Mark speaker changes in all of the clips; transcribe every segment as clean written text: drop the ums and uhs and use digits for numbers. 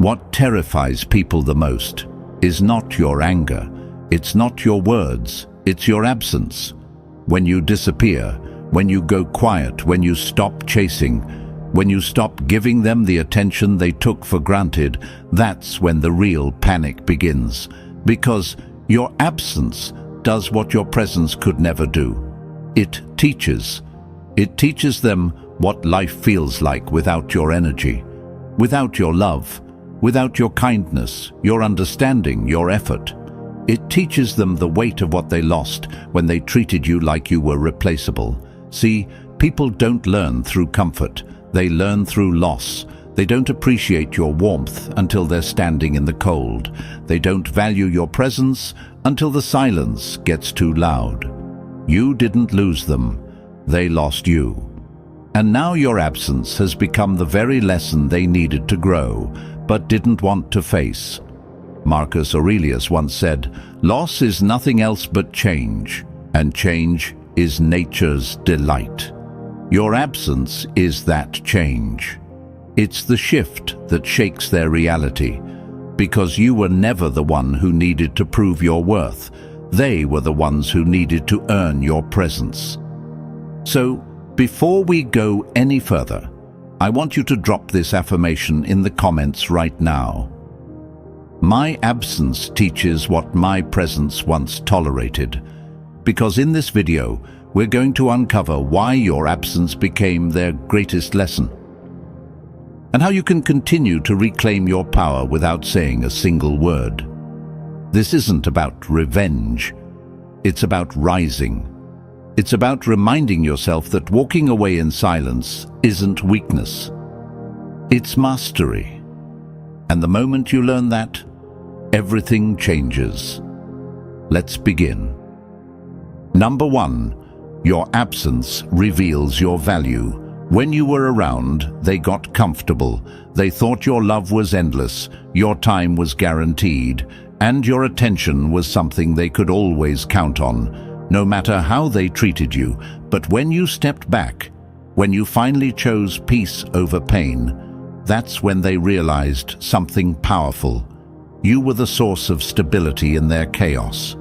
Speaker 1: What terrifies people the most is not your anger, it's not your words, it's your absence. When you disappear, when you go quiet, when you stop chasing, when you stop giving them the attention they took for granted, that's when the real panic begins. Because your absence does what your presence could never do. It teaches. It teaches them what life feels like without your energy, without your love, without your kindness, your understanding, your effort. It teaches them the weight of what they lost when they treated you like you were replaceable. See, people don't learn through comfort. They learn through loss. They don't appreciate your warmth until they're standing in the cold. They don't value your presence until the silence gets too loud. You didn't lose them. They lost you. And now your absence has become the very lesson they needed to grow, but didn't want to face. Marcus Aurelius once said, "Loss is nothing else but change, and change is nature's delight." Your absence is that change. It's the shift that shakes their reality, because you were never the one who needed to prove your worth. They were the ones who needed to earn your presence. So, before we go any further, I want you to drop this affirmation in the comments right now. My absence teaches what my presence once tolerated. Because in this video, we're going to uncover why your absence became their greatest lesson, and how you can continue to reclaim your power without saying a single word. This isn't about revenge. It's about rising. It's about reminding yourself that walking away in silence isn't weakness. It's mastery. And the moment you learn that, everything changes. Let's begin. Number 1, your absence reveals your value. When you were around, they got comfortable. They thought your love was endless, your time was guaranteed, and your attention was something they could always count on, no matter how they treated you. But when you stepped back, when you finally chose peace over pain, that's when they realized something powerful. You were the source of stability in their chaos.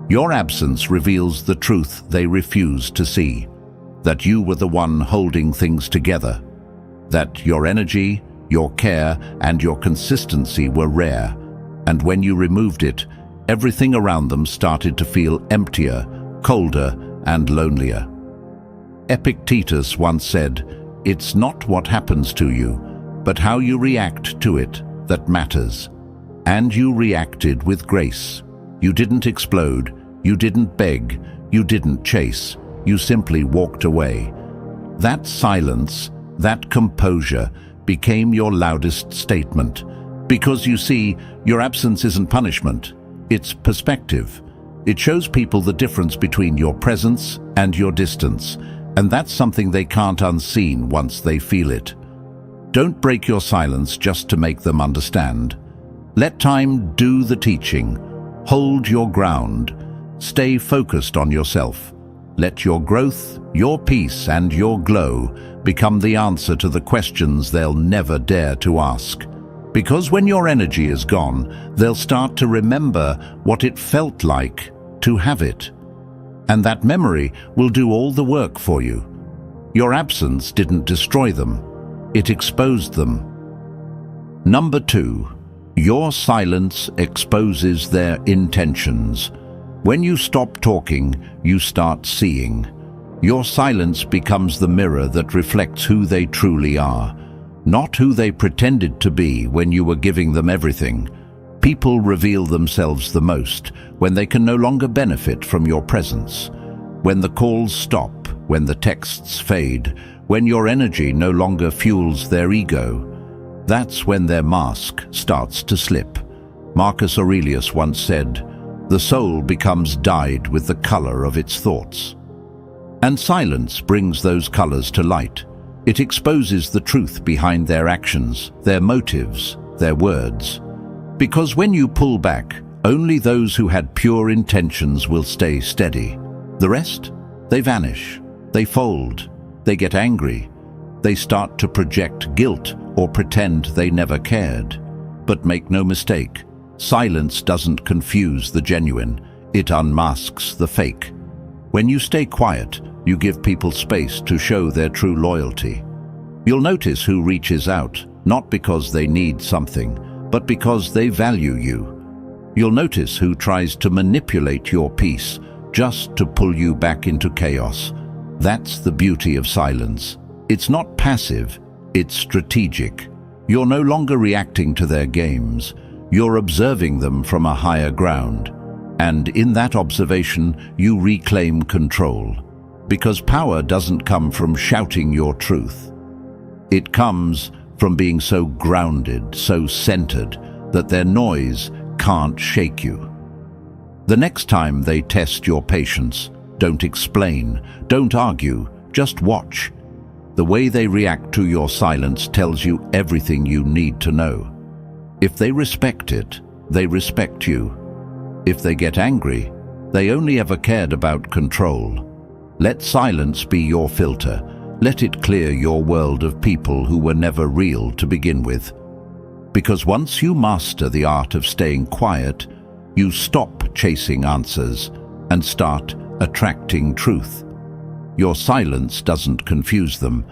Speaker 1: Your absence reveals the truth they refused to see, that you were the one holding things together, that your energy, your care, and your consistency were rare, and when you removed it, everything around them started to feel emptier, colder, and lonelier. Epictetus once said, "It's not what happens to you, but how you react to it that matters." And you reacted with grace. You didn't explode, you didn't beg, you didn't chase, you simply walked away. That silence, that composure, became your loudest statement. Because you see, your absence isn't punishment, it's perspective. It shows people the difference between your presence and your distance, and that's something they can't unseen once they feel it. Don't break your silence just to make them understand. Let time do the teaching. Hold your ground. Stay focused on yourself. Let your growth, your peace, and your glow become the answer to the questions they'll never dare to ask. Because when your energy is gone, they'll start to remember what it felt like to have it. And that memory will do all the work for you. Your absence didn't destroy them. It exposed them. Number 2, your silence exposes their intentions. When you stop talking, you start seeing. Your silence becomes the mirror that reflects who they truly are, not who they pretended to be when you were giving them everything. People reveal themselves the most when they can no longer benefit from your presence. When the calls stop, when the texts fade, when your energy no longer fuels their ego, that's when their mask starts to slip. Marcus Aurelius once said, "The soul becomes dyed with the color of its thoughts." And silence brings those colors to light. It exposes the truth behind their actions, their motives, their words. Because when you pull back, only those who had pure intentions will stay steady. The rest, they vanish, they fold, they get angry, they start to project guilt or pretend they never cared. But make no mistake, silence doesn't confuse the genuine, it unmasks the fake. When you stay quiet, you give people space to show their true loyalty. You'll notice who reaches out, not because they need something, but because they value you. You'll notice who tries to manipulate your peace just to pull you back into chaos. That's the beauty of silence. It's not passive, it's strategic. You're no longer reacting to their games. You're observing them from a higher ground. And in that observation, you reclaim control. Because power doesn't come from shouting your truth. It comes from being so grounded, so centered, that their noise can't shake you. The next time they test your patience, don't explain, don't argue, just watch. The way they react to your silence tells you everything you need to know. If they respect it, they respect you. If they get angry, they only ever cared about control. Let silence be your filter. Let it clear your world of people who were never real to begin with. Because once you master the art of staying quiet, you stop chasing answers and start attracting truth. Your silence doesn't confuse them,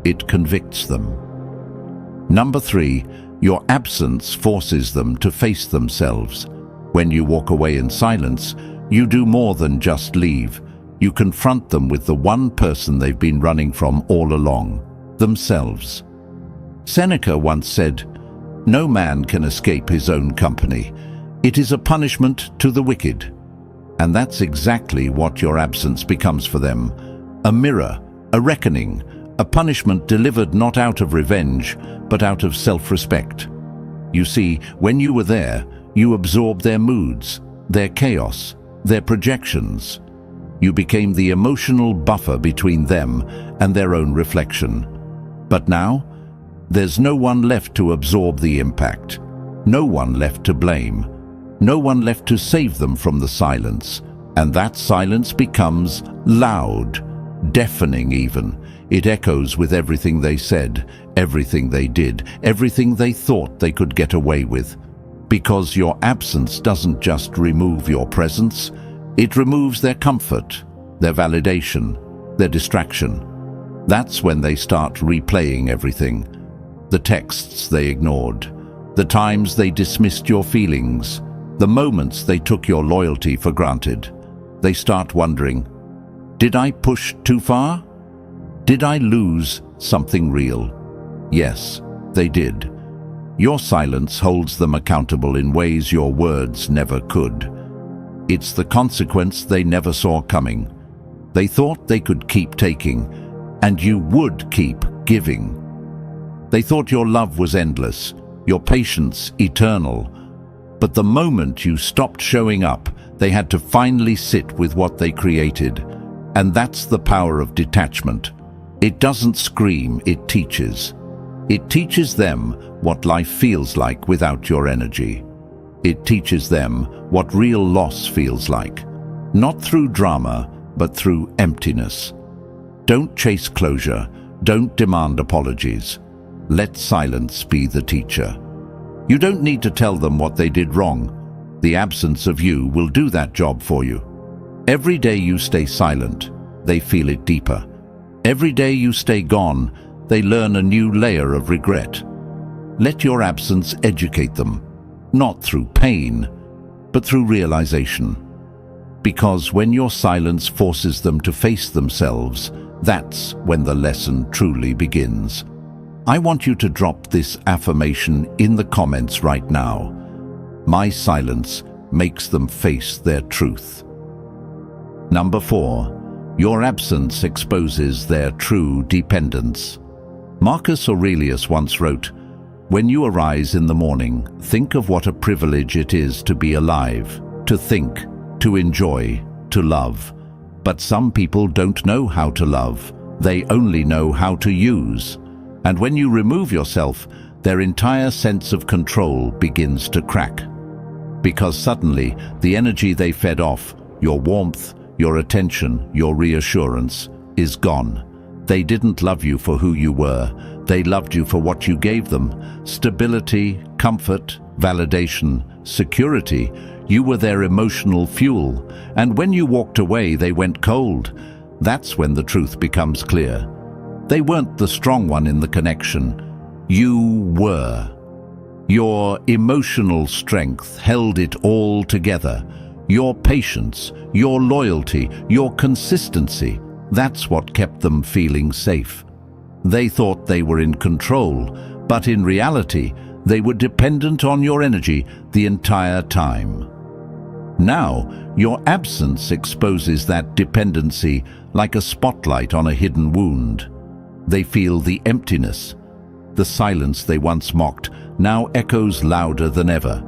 Speaker 1: it convicts them. Number 3, your absence forces them to face themselves. When you walk away in silence, you do more than just leave. You confront them with the one person they've been running from all along, themselves. Seneca once said, "No man can escape his own company. It is a punishment to the wicked." And that's exactly what your absence becomes for them. A mirror, a reckoning, a punishment delivered not out of revenge, but out of self-respect. You see, when you were there, you absorbed their moods, their chaos, their projections. You became the emotional buffer between them and their own reflection. But now, there's no one left to absorb the impact. No one left to blame. No one left to save them from the silence. And that silence becomes loud, deafening even. It echoes with everything they said, everything they did, everything they thought they could get away with. Because your absence doesn't just remove your presence, it removes their comfort, their validation, their distraction. That's when they start replaying everything. The texts they ignored, the times they dismissed your feelings, the moments they took your loyalty for granted. They start wondering, did I push too far? Did I lose something real? Yes, they did. Your silence holds them accountable in ways your words never could. It's the consequence they never saw coming. They thought they could keep taking, and you would keep giving. They thought your love was endless, your patience eternal. But the moment you stopped showing up, they had to finally sit with what they created. And that's the power of detachment. It doesn't scream, it teaches. It teaches them what life feels like without your energy. It teaches them what real loss feels like. Not through drama, but through emptiness. Don't chase closure. Don't demand apologies. Let silence be the teacher. You don't need to tell them what they did wrong. The absence of you will do that job for you. Every day you stay silent, they feel it deeper. Every day you stay gone, they learn a new layer of regret. Let your absence educate them, not through pain, but through realization. Because when your silence forces them to face themselves, that's when the lesson truly begins. I want you to drop this affirmation in the comments right now. My silence makes them face their truth. Number 4, your absence exposes their true dependence. Marcus Aurelius once wrote, "When you arise in the morning, think of what a privilege it is to be alive, to think, to enjoy, to love. But some people don't know how to love. They only know how to use. And when you remove yourself, their entire sense of control begins to crack. Because suddenly, the energy they fed off, your warmth, your attention, your reassurance, is gone. They didn't love you for who you were. They loved you for what you gave them: stability, comfort, validation, security. You were their emotional fuel, and when you walked away, they went cold. That's when the truth becomes clear. They weren't the strong one in the connection. You were. Your emotional strength held it all together. Your patience, your loyalty, your consistency, that's what kept them feeling safe. They thought they were in control, but in reality, they were dependent on your energy the entire time. Now, your absence exposes that dependency like a spotlight on a hidden wound. They feel the emptiness. The silence they once mocked now echoes louder than ever.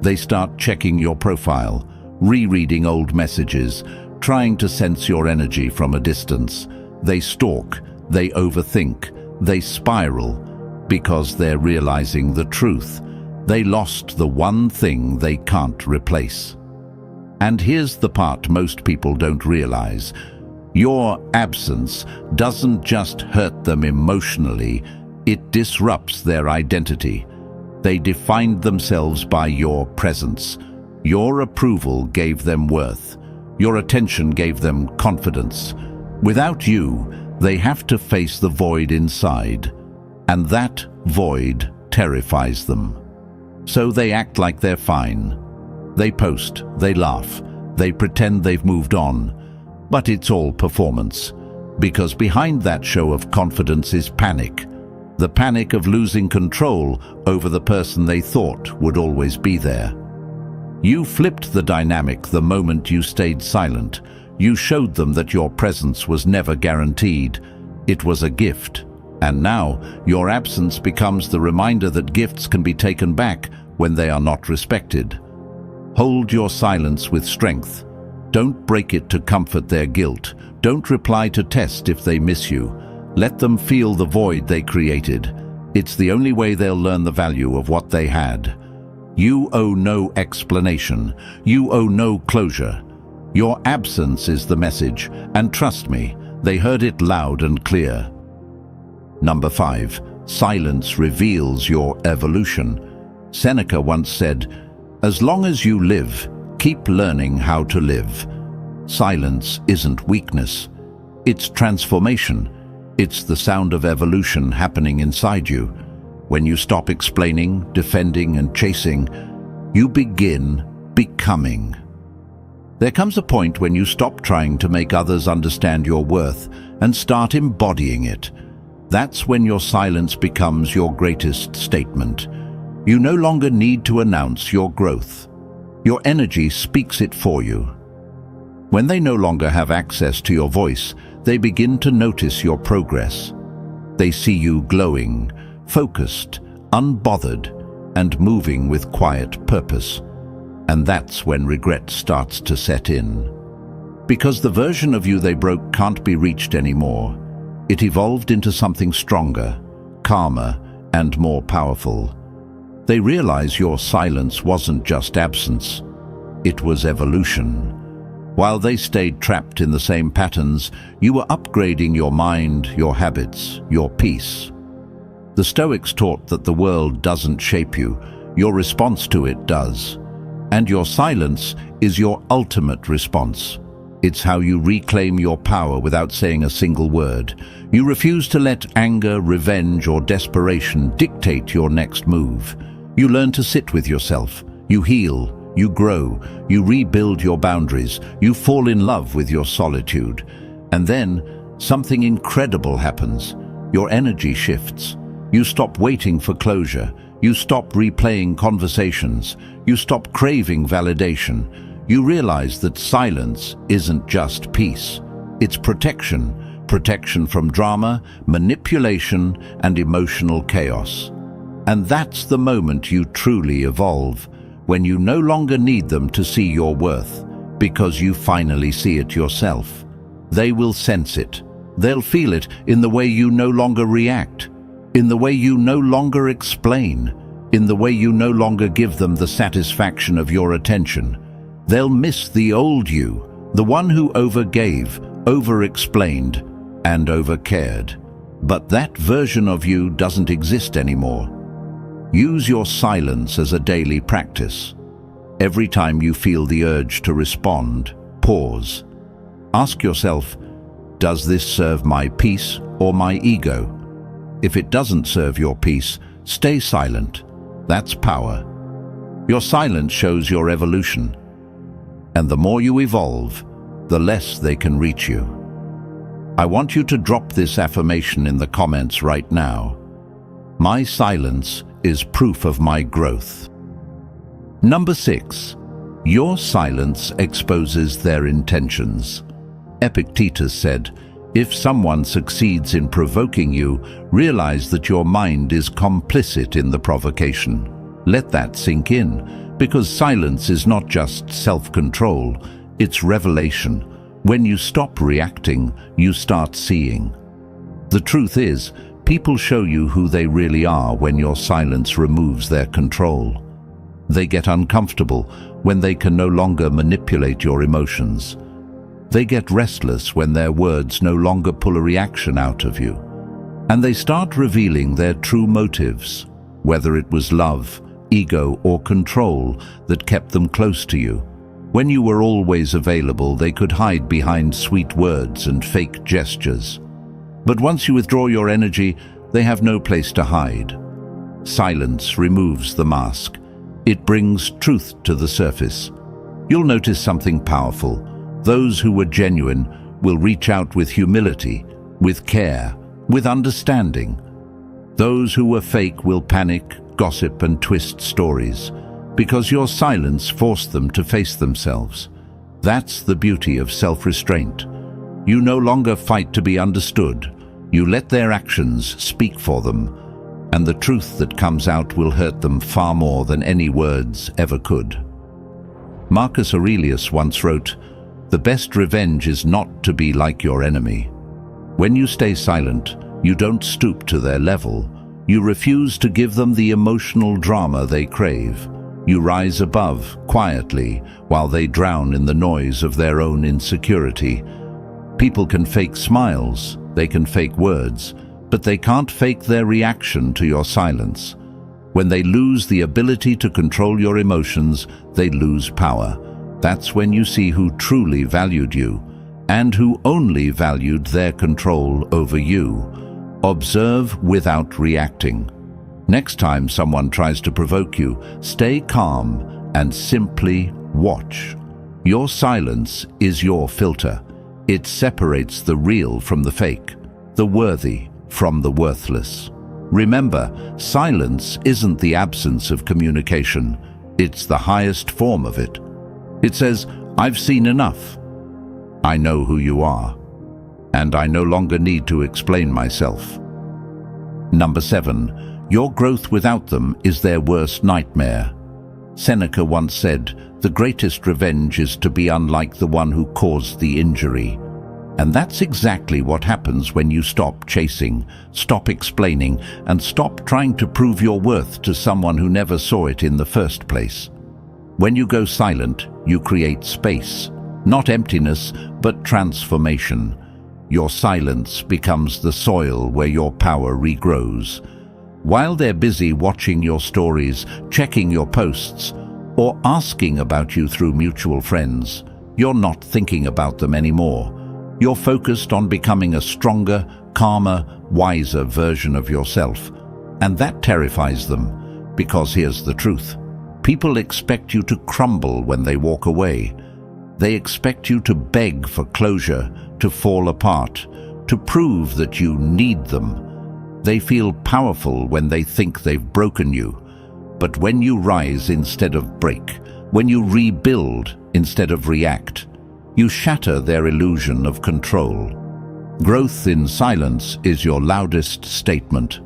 Speaker 1: They start checking your profile, rereading old messages, trying to sense your energy from a distance. They stalk, they overthink, they spiral, because they're realizing the truth. They lost the one thing they can't replace. And here's the part most people don't realize. Your absence doesn't just hurt them emotionally, it disrupts their identity. They defined themselves by your presence. Your approval gave them worth. Your attention gave them confidence. Without you, they have to face the void inside, and that void terrifies them. So they act like they're fine. They post, they laugh, they pretend they've moved on. But it's all performance, because behind that show of confidence is panic. The panic of losing control over the person they thought would always be there. You flipped the dynamic the moment you stayed silent. You showed them that your presence was never guaranteed. It was a gift. And now, your absence becomes the reminder that gifts can be taken back when they are not respected. Hold your silence with strength. Don't break it to comfort their guilt. Don't reply to test if they miss you. Let them feel the void they created. It's the only way they'll learn the value of what they had. You owe no explanation. You owe no closure. Your absence is the message, and trust me, they heard it loud and clear. Number 5. Silence reveals your evolution. Seneca once said, "As long as you live, keep learning how to live." Silence isn't weakness. It's transformation. It's the sound of evolution happening inside you. When you stop explaining, defending, and chasing, you begin becoming. There comes a point when you stop trying to make others understand your worth and start embodying it. That's when your silence becomes your greatest statement. You no longer need to announce your growth. Your energy speaks it for you. When they no longer have access to your voice, they begin to notice your progress. They see you glowing, focused, unbothered, and moving with quiet purpose. And that's when regret starts to set in. Because the version of you they broke can't be reached anymore. It evolved into something stronger, calmer, and more powerful. They realize your silence wasn't just absence. It was evolution. While they stayed trapped in the same patterns, you were upgrading your mind, your habits, your peace. The Stoics taught that the world doesn't shape you, your response to it does. And your silence is your ultimate response. It's how you reclaim your power without saying a single word. You refuse to let anger, revenge, or desperation dictate your next move. You learn to sit with yourself. You heal. You grow. You rebuild your boundaries. You fall in love with your solitude. And then, something incredible happens. Your energy shifts. You stop waiting for closure. You stop replaying conversations. You stop craving validation. You realize that silence isn't just peace. It's protection. Protection from drama, manipulation, and emotional chaos. And that's the moment you truly evolve, when you no longer need them to see your worth, because you finally see it yourself. They will sense it. They'll feel it in the way you no longer react, in the way you no longer explain, in the way you no longer give them the satisfaction of your attention. They'll miss the old you, the one who overgave, over-explained, and over-cared. But that version of you doesn't exist anymore. Use your silence as a daily practice. Every time you feel the urge to respond, pause. Ask yourself, does this serve my peace or my ego? If it doesn't serve your peace, stay silent. That's power. Your silence shows your evolution. And the more you evolve, the less they can reach you. I want you to drop this affirmation in the comments right now. My silence is proof of my growth. Number 6. Your silence exposes their intentions. Epictetus said, if someone succeeds in provoking you, realize that your mind is complicit in the provocation. Let that sink in, because silence is not just self-control, it's revelation. When you stop reacting, you start seeing. The truth is, people show you who they really are when your silence removes their control. They get uncomfortable when they can no longer manipulate your emotions. They get restless when their words no longer pull a reaction out of you. And they start revealing their true motives, whether it was love, ego, or control that kept them close to you. When you were always available, they could hide behind sweet words and fake gestures. But once you withdraw your energy, they have no place to hide. Silence removes the mask. It brings truth to the surface. You'll notice something powerful. Those who were genuine will reach out with humility, with care, with understanding. Those who were fake will panic, gossip, and twist stories, because your silence forced them to face themselves. That's the beauty of self-restraint. You no longer fight to be understood. You let their actions speak for them, and the truth that comes out will hurt them far more than any words ever could. Marcus Aurelius once wrote, "The best revenge is not to be like your enemy." When you stay silent, you don't stoop to their level. You refuse to give them the emotional drama they crave. You rise above, quietly, while they drown in the noise of their own insecurity. People can fake smiles, they can fake words, but they can't fake their reaction to your silence. When they lose the ability to control your emotions, they lose power. That's when you see who truly valued you, and who only valued their control over you. Observe without reacting. Next time someone tries to provoke you, stay calm and simply watch. Your silence is your filter. It separates the real from the fake, the worthy from the worthless. Remember, silence isn't the absence of communication. It's the highest form of it. It says, I've seen enough. I know who you are, and I no longer need to explain myself. Number 7. Your growth without them is their worst nightmare. Seneca once said, the greatest revenge is to be unlike the one who caused the injury. And that's exactly what happens when you stop chasing, stop explaining, and stop trying to prove your worth to someone who never saw it in the first place. When you go silent, you create space, not emptiness, but transformation. Your silence becomes the soil where your power regrows. While they're busy watching your stories, checking your posts, or asking about you through mutual friends, you're not thinking about them anymore. You're focused on becoming a stronger, calmer, wiser version of yourself. And that terrifies them, because here's the truth. People expect you to crumble when they walk away. They expect you to beg for closure, to fall apart, to prove that you need them. They feel powerful when they think they've broken you. But when you rise instead of break, when you rebuild instead of react, you shatter their illusion of control. Growth in silence is your loudest statement.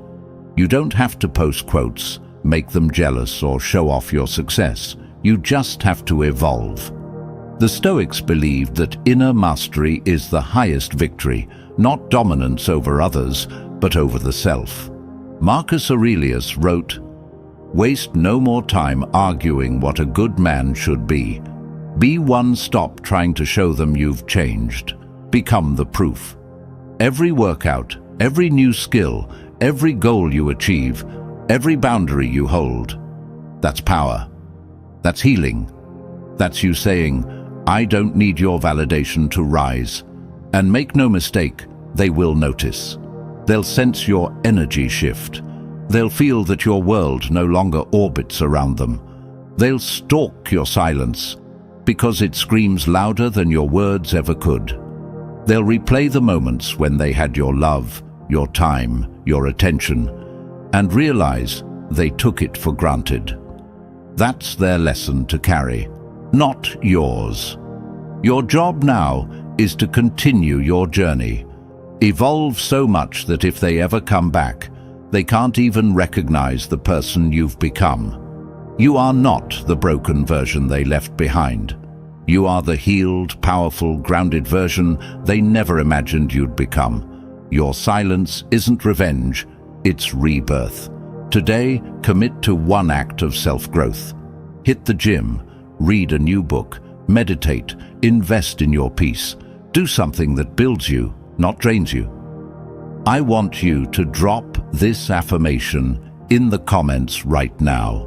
Speaker 1: You don't have to post quotes, make them jealous, or show off your success. You just have to evolve. The Stoics believed that inner mastery is the highest victory, not dominance over others, but over the self. Marcus Aurelius wrote, "Waste no more time arguing what a good man should be. Be one stop trying to show them you've changed. Become the proof." Every workout, every new skill, every goal you achieve, every boundary you hold. That's power. That's healing. That's you saying, I don't need your validation to rise. And make no mistake, they will notice. They'll sense your energy shift. They'll feel that your world no longer orbits around them. They'll stalk your silence because it screams louder than your words ever could. They'll replay the moments when they had your love, your time, your attention, and realize they took it for granted. That's their lesson to carry, not yours. Your job now is to continue your journey. Evolve so much that if they ever come back, they can't even recognize the person you've become. You are not the broken version they left behind. You are the healed, powerful, grounded version they never imagined you'd become. Your silence isn't revenge, it's rebirth. Today, commit to one act of self-growth. Hit the gym, read a new book, meditate, invest in your peace. Do something that builds you, not drains you. I want you to drop this affirmation in the comments right now.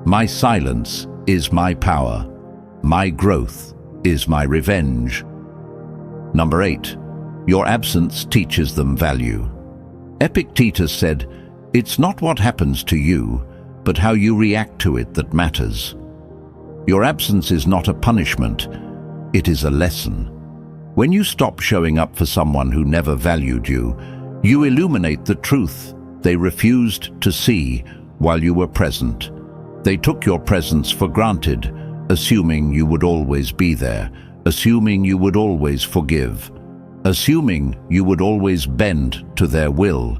Speaker 1: My silence is my power. My growth is my revenge. Number 8. Your absence teaches them value. Epictetus said, "It's not what happens to you, but how you react to it that matters." Your absence is not a punishment, it is a lesson. When you stop showing up for someone who never valued you, you illuminate the truth they refused to see while you were present. They took your presence for granted, assuming you would always be there, assuming you would always forgive, assuming you would always bend to their will.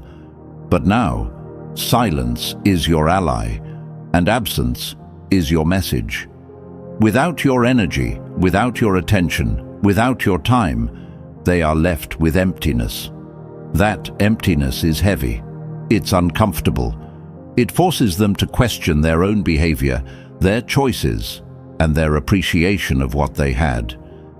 Speaker 1: But now, silence is your ally, and absence is your message. Without your energy, without your attention, without your time, they are left with emptiness. That emptiness is heavy. It's uncomfortable. It forces them to question their own behavior, their choices, and their appreciation of what they had.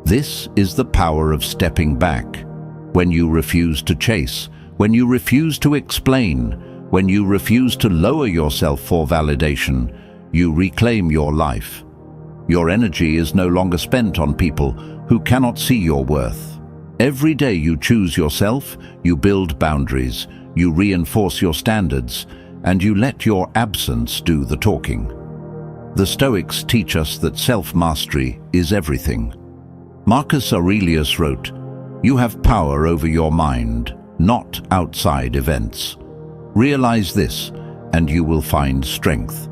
Speaker 1: This is the power of stepping back. When you refuse to chase, when you refuse to explain, when you refuse to lower yourself for validation, you reclaim your life. Your energy is no longer spent on people who cannot see your worth. Every day you choose yourself, you build boundaries, you reinforce your standards, and you let your absence do the talking. The Stoics teach us that self-mastery is everything. Marcus Aurelius wrote, "You have power over your mind, not outside events. Realize this, and you will find strength."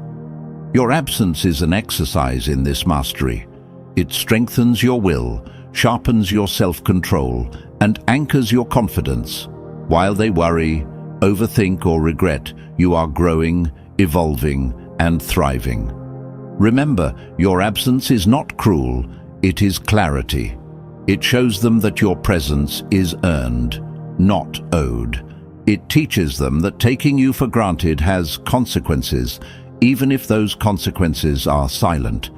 Speaker 1: Your absence is an exercise in this mastery. It strengthens your will, sharpens your self-control, and anchors your confidence. While they worry, overthink, or regret, you are growing, evolving, and thriving. Remember, your absence is not cruel, it is clarity. It shows them that your presence is earned, not owed. It teaches them that taking you for granted has consequences, even if those consequences are silent.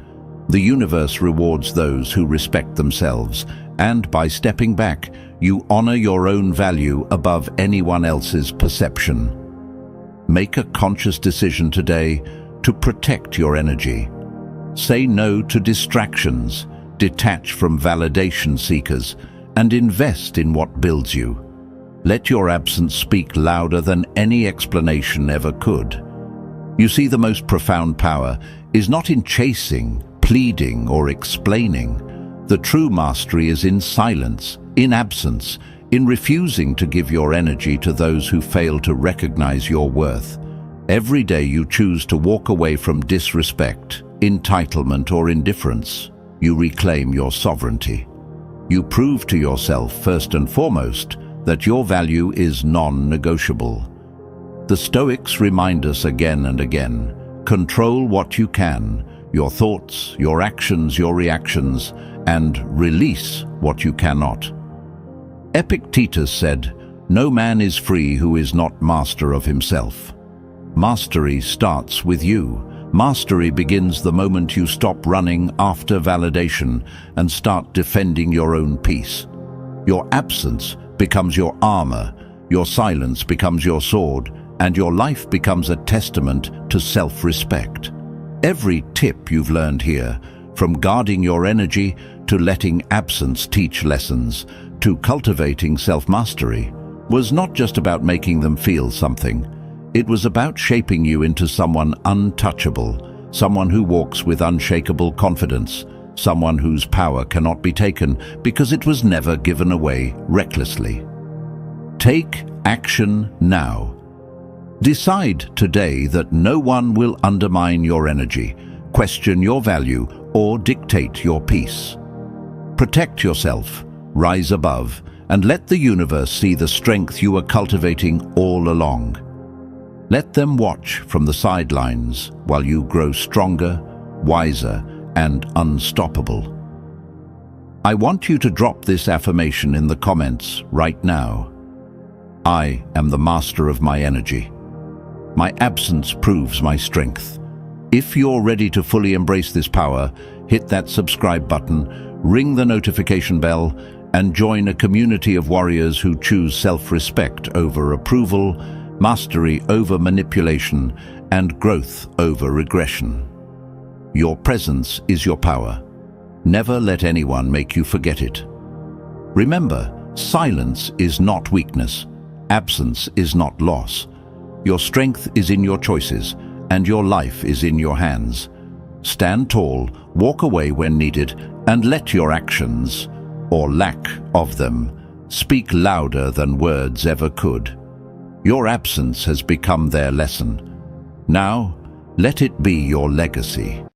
Speaker 1: The universe rewards those who respect themselves, and by stepping back, you honor your own value above anyone else's perception. Make a conscious decision today to protect your energy. Say no to distractions, detach from validation seekers, and invest in what builds you. Let your absence speak louder than any explanation ever could. You see, the most profound power is not in chasing, pleading, or explaining. The true mastery is in silence, in absence, in refusing to give your energy to those who fail to recognize your worth. Every day you choose to walk away from disrespect, entitlement, or indifference, you reclaim your sovereignty. You prove to yourself, first and foremost, that your value is non-negotiable. The Stoics remind us again and again, control what you can, your thoughts, your actions, your reactions, and release what you cannot. Epictetus said, "No man is free who is not master of himself." Mastery starts with you. Mastery begins the moment you stop running after validation and start defending your own peace. Your absence becomes your armor, Your silence becomes your sword, and your life becomes a testament to self-respect. Every tip you've learned here, from guarding your energy to letting absence teach lessons, to cultivating self-mastery, was not just about making them feel something. It was about shaping you into someone untouchable, someone who walks with unshakable confidence, someone whose power cannot be taken because it was never given away recklessly. Take action now. Decide today that no one will undermine your energy, question your value, or dictate your peace. Protect yourself, rise above, and let the universe see the strength you are cultivating all along. Let them watch from the sidelines while you grow stronger, wiser, and unstoppable. I want you to drop this affirmation in the comments right now. I am the master of my energy. My absence proves my strength. If you're ready to fully embrace this power, hit that subscribe button, ring the notification bell, and join a community of warriors who choose self-respect over approval, mastery over manipulation, and growth over regression. Your presence is your power. Never let anyone make you forget it. Remember, silence is not weakness. Absence is not loss. Your strength is in your choices, and your life is in your hands. Stand tall, walk away when needed, and let your actions, or lack of them, speak louder than words ever could. Your absence has become their lesson. Now, let it be your legacy.